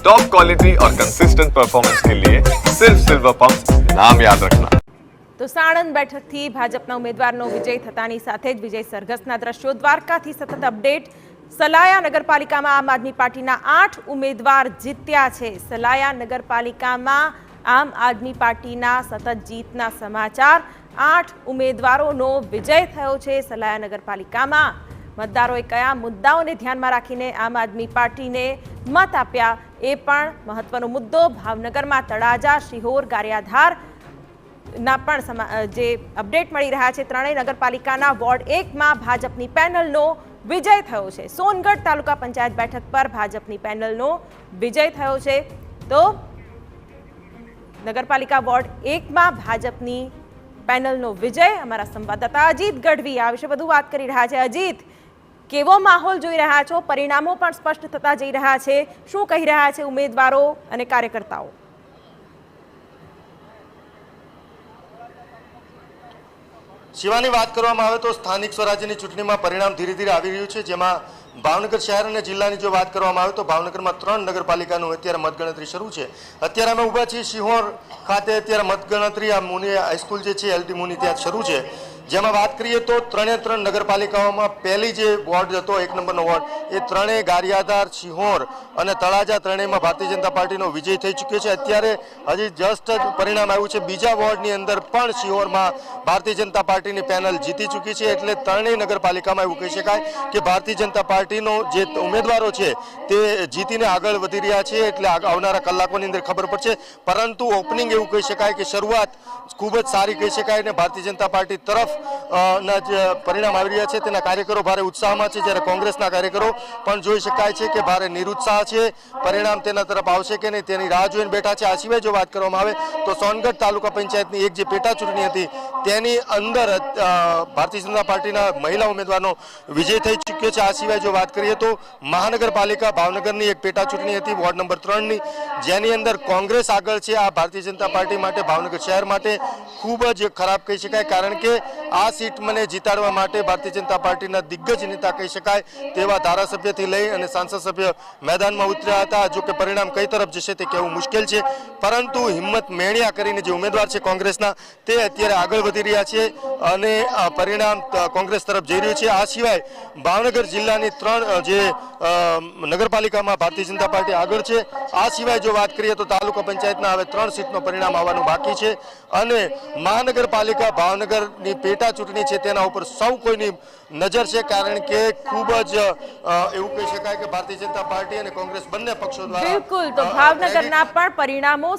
Top quality और consistent performance के लिए सिर्फ सिल्वर पंप नाम याद रखना। તો સાણંદ બેઠકથી ભાજપના ઉમેદવારનો વિજય થતાની સાથે જ વિજય સરઘસના દ્રશ્યો, દ્વારકાથી સતત અપડેટ। સલાયા નગરપાલિકામાં આમ આદમી પાર્ટીના 8 ઉમેદવાર જીત્યા છે। સલાયા નગરપાલિકામાં આમ આદમી પાર્ટીના સતત જીતના સમાચાર। 8 ઉમેદવારોનો વિજય થયો છે। સલાયા નગરપાલિકામાં મતદારોએ કયા મુદ્દાઓને ધ્યાનમાં રાખીને આમ આદમી પાર્ટીને મત આપ્યા એ પણ મહત્વનો મુદ્દો। ભાવનગરમાં તળાજા, શિહોર, ગારિયાધાર ના પણ જે અપડેટ મળી રહ્યા છે। ત્રણેય નગરપાલિકાના વોર્ડ 1માં ભાજપની પેનલનો વિજય થયો છે। સોનગઢ તાલુકા પંચાયત બેઠક પર ભાજપની પેનલનો વિજય થયો છે। તો નગરપાલિકા વોર્ડ 1માં ભાજપની પેનલનો વિજય। અમારા સંવાદદાતા અજીત ગઢવી આ વિશે વધુ વાત કરી રહ્યા છે। અજીત, કેવો માહોલ જોઈ રહ્યા છો? પરિણામો પણ સ્પષ્ટ થતા જઈ રહ્યા છે। શું કહી રહ્યા છે ઉમેદવારો અને કાર્યકર્તાઓ? શિવાની, વાત કરવામાં આવે તો સ્થાનિક સ્વરાજ્યની ચૂંટણીમાં પરિણામ ધીરે ધીરે આવી રહ્યું છે, જેમાં ભાવનગર શહેર અને જિલ્લાની જો વાત કરવામાં આવે તો ભાવનગરમાં 3 નગરપાલિકાનું અત્યારે મતગણતરી શરૂ છે। અત્યારે અમે ઊભા છીએ શિહોર ખાતે। અત્યારે મતગણતરી આ મુનિ હાઈસ્કૂલ જે છે એલટી મુનિ ત્યાં શરૂ છે, જેમાં વાત કરીએ તો 3 નગરપાલિકાઓમાં પહેલી જે વોર્ડ હતો 1 નંબરનો વોર્ડ, એ ત્રણેય ગારિયાધાર, શિહોર અને તળાજા ત્રણેયમાં ભારતીય જનતા પાર્ટીનો વિજય થઈ ચૂક્યો છે। અત્યારે હજી જસ્ટ જ પરિણામ આવ્યું છે। બીજા વોર્ડની અંદર પણ શિહોરમાં ભારતીય જનતા પાર્ટીની પેનલ જીતી ચૂકી છે। એટલે ત્રણેય નગરપાલિકામાં એવું કહી શકાય કે ભારતીય જનતા પાર્ટીનો જે ઉમેદવારો છે તે જીતીને આગળ વધી રહ્યા છે। એટલે આવનારા કલાકોની અંદર ખબર પડશે, પરંતુ ઓપનિંગ એવું કહી શકાય કે શરૂઆત ખૂબ જ સારી કહી શકાય અને ભારતીય જનતા પાર્ટી તરફ ના જે પરિણામ આવી રહ્યા છે તેના કાર્યકરો ભારે ઉત્સાહમાં છે, જ્યારે કોંગ્રેસના કાર્યકરો પણ જોઈ શકાય છે કે ભારે નિરુત્સાહ છે। પરિણામ તેના તરફ આવશે કે નહીં તેની રાહ જોઈને બેઠા છે। આ સિવાય જો વાત કરવામાં આવે તો સોનગઢ તાલુકા પંચાયતની એક જે પેટા ચૂંટણી હતી તેની અંદર ભારતીય જનતા પાર્ટીના મહિલા ઉમેદવારનો વિજય થઈ ચૂક્યો છે। આ સિવાય જો વાત કરીએ તો મહાનગરપાલિકા ભાવનગરની એક પેટા ચૂંટણી હતી વોર્ડ નંબર 3ની, જેની અંદર કોંગ્રેસ આગળ છે। આ ભારતીય જનતા પાર્ટી માટે, ભાવનગર શહેર માટે ખૂબ જ ખરાબ કહી શકાય, કારણ કે આ સીટ મને જીતાડવા માટે ભારતીય જનતા પાર્ટીના દિગ્ગજ નેતા કહી શકાય તેવા ધારાસભ્યથી લઈ અને સાંસદ સભ્ય મેદાનમાં ઉતર્યા હતા। જો કે પરિણામ કઈ તરફ જશે તે કહેવું મુશ્કેલ છે, પરંતુ હિંમત મેણિયા કરીને જે ઉમેદવાર છે કોંગ્રેસના તે અત્યારે આગળ વધી રહ્યા છે અને પરિણામ કોંગ્રેસ તરફ જઈ રહ્યું છે। આ સિવાય ભાવનગર જિલ્લાની 3 જે નગરપાલિકામાં ભારતીય જનતા પાર્ટી આગળ છે। આ સિવાય જો વાત કરીએ તો તાલુકા પંચાયતના હવે 3 સીટનું પરિણામ આવવાનું બાકી છે અને મહાનગરપાલિકા ભાવનગરની પેટા ચૂંટણી છે તેના ઉપર સૌ કોઈની નજર છે, કારણ કે ખૂબ જ એવું કહી શકાય કે ભારતીય જનતા પાર્ટી અને કોંગ્રેસ બંને પક્ષો દ્વારા બિલકુલ, તો ભાવનગરના પણ પરિણામો